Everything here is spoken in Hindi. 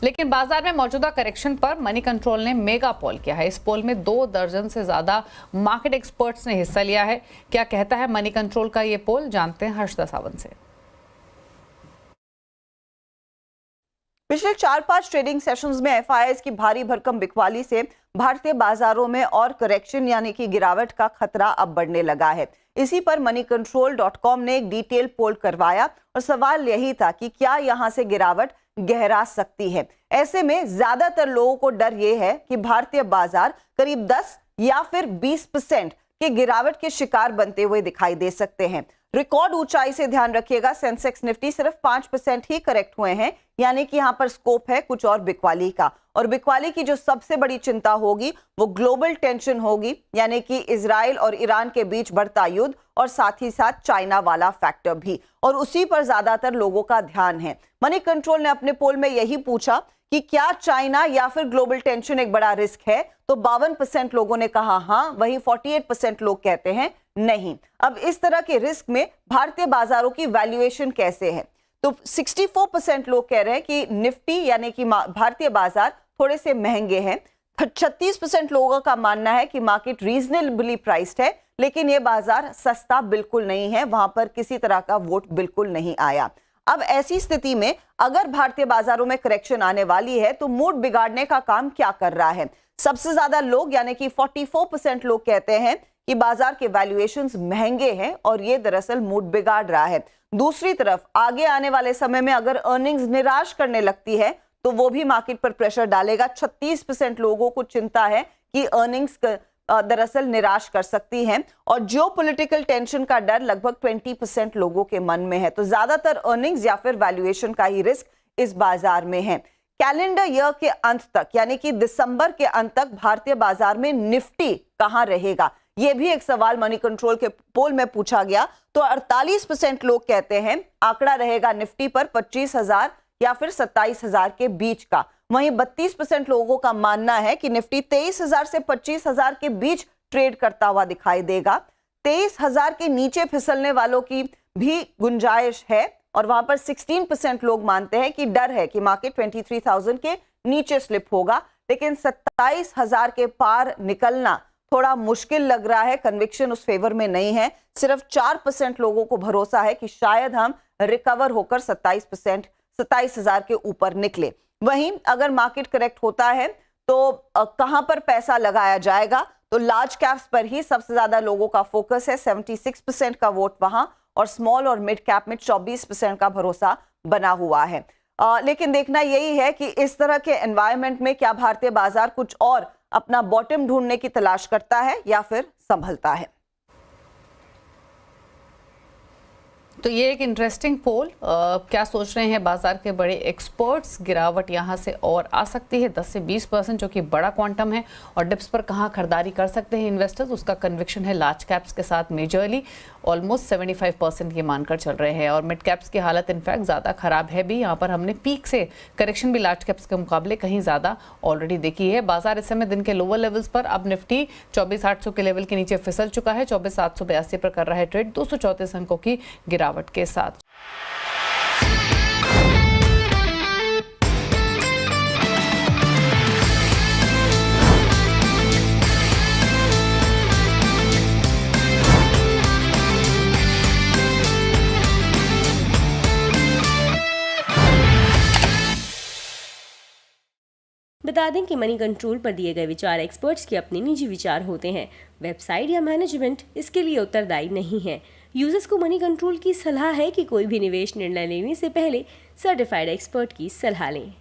लेकिन बाजार में मौजूदा करेक्शन पर मनी कंट्रोल ने मेगा पोल किया है। इस पोल में 2 दर्जन से ज्यादा मार्केट एक्सपर्ट्स ने हिस्सा लिया है। क्या कहता है मनी कंट्रोल का ये पोल, जानते हैं हर्षदा सावंत से। पिछले 4-5 ट्रेडिंग सेशंस में एफआईआईज की भारी भरकम बिकवाली से भारतीय बाजारों में और करेक्शन यानी कि गिरावट का खतरा अब बढ़ने लगा है। इसी पर moneycontrol.com ने एक डिटेल पोल करवाया और सवाल यही था कि क्या यहां से गिरावट गहरा सकती है। ऐसे में ज्यादातर लोगों को डर यह है कि भारतीय बाजार करीब 10 या फिर 20% के गिरावट के शिकार बनते हुए दिखाई दे सकते हैं। रिकॉर्ड ऊंचाई से ध्यान रखिएगा, सेंसेक्स निफ्टी सिर्फ 5% ही करेक्ट हुए हैं, यानी कि यहां पर स्कोप है कुछ और बिकवाली का। और बिकवाली की जो सबसे बड़ी चिंता होगी वो ग्लोबल टेंशन होगी, यानी कि इजराइल और ईरान के बीच बढ़ता युद्ध और साथ ही साथ चाइना वाला फैक्टर भी, और उसी पर ज्यादातर लोगों का ध्यान है। मनी कंट्रोल ने अपने पोल में यही पूछा कि क्या चाइना या फिर ग्लोबल टेंशन एक बड़ा रिस्क है, तो 52% लोगों ने कहा हां, वहीं 48% लोग कहते हैं नहीं। अब इस तरह के रिस्क में भारतीय बाजारों की वैल्यूएशन कैसे है, तो 64% लोग कह रहे हैं कि निफ्टी यानी कि भारतीय बाजार थोड़े से महंगे हैं। 36% लोगों का मानना है कि मार्केट रीजनेबली प्राइस्ड है, लेकिन यह बाजार सस्ता बिल्कुल नहीं है, वहां पर किसी तरह का वोट बिल्कुल नहीं आया। अब ऐसी स्थिति में अगर भारतीय बाजारों में करेक्शन आने वाली है तो मूड बिगाड़ने का काम क्या कर रहा है। सबसे ज्यादा लोग यानी कि 44% लोग कहते हैं कि बाजार के वैल्यूएशंस महंगे हैं और ये दरअसल मूड बिगाड़ रहा है। दूसरी तरफ आगे आने वाले समय में अगर अर्निंग्स निराश करने लगती है तो वो भी मार्केट पर प्रेशर डालेगा। 36% लोगों को चिंता है कि अर्निंग्स दरअसल निराश कर सकती हैं, और जियोपॉलिटिकल टेंशन का डर लगभग 20% लोगों के मन में है। तो ज्यादातर अर्निंग्स या फिर वैल्यूएशन का ही रिस्क इस बाजार में है। कैलेंडर ईयर के अंत तक यानी कि दिसंबर के अंत तक भारतीय बाजार में निफ्टी कहां रहेगा, यह भी एक सवाल मनी कंट्रोल के पोल में पूछा गया। तो 48% लोग कहते हैं आंकड़ा रहेगा निफ्टी पर 25,000 या फिर 27,000 के बीच का। वहीं 32% लोगों का मानना है कि निफ्टी 23,000 से 25,000 के बीच ट्रेड करता हुआ दिखाई देगा। 23,000 के नीचे फिसलने वालों की भी गुंजाइश है, और वहां पर 16% लोग मानते हैं कि डर है कि मार्केट 23,000 के नीचे स्लिप होगा। लेकिन 27,000 के पार निकलना थोड़ा मुश्किल लग रहा है, कन्विक्शन उस फेवर में नहीं है। सिर्फ 4% लोगों को भरोसा है कि शायद हम रिकवर होकर 27,000 के ऊपर निकले। वहीं अगर मार्केट करेक्ट होता है तो कहां पर पैसा लगाया जाएगा, तो लार्ज कैप्स पर ही सबसे ज्यादा लोगों का फोकस है, 76% का वोट वहां, और स्मॉल और मिड कैप में 24% का भरोसा बना हुआ है। लेकिन देखना यही है कि इस तरह के एनवायरनमेंट में क्या भारतीय बाजार कुछ और अपना बॉटम ढूंढने की तलाश करता है या फिर संभलता है। तो ये एक इंटरेस्टिंग पोल, क्या सोच रहे हैं बाजार के बड़े एक्सपर्ट्स, गिरावट यहाँ से और आ सकती है 10 से 20%, जो कि बड़ा क्वांटम है, और डिप्स पर कहाँ खरीदारी कर सकते हैं इन्वेस्टर्स, उसका कन्विक्शन है लार्ज कैप्स के साथ मेजरली ऑलमोस्ट 75% ये मानकर चल रहे हैं, और मिड कैप्स की हालत इनफैक्ट ज़्यादा खराब है भी। यहाँ पर हमने पीक से करेक्शन भी लार्ज कैप्स के मुकाबले कहीं ज़्यादा ऑलरेडी देखी है। बाजार इस समय दिन के लोअर लेवल्स पर, अब निफ्टी 24,800 के लेवल के नीचे फिसल चुका है, 24,782 पर कर रहा है ट्रेड 234 अंकों की गिरावट के साथ। बता दें कि मनी कंट्रोल पर दिए गए विचार एक्सपर्ट्स के अपने निजी विचार होते हैं। वेबसाइट या मैनेजमेंट इसके लिए उत्तरदायी नहीं है। यूजर्स को मनी कंट्रोल की सलाह है कि कोई भी निवेश निर्णय लेने से पहले सर्टिफाइड एक्सपर्ट की सलाह लें।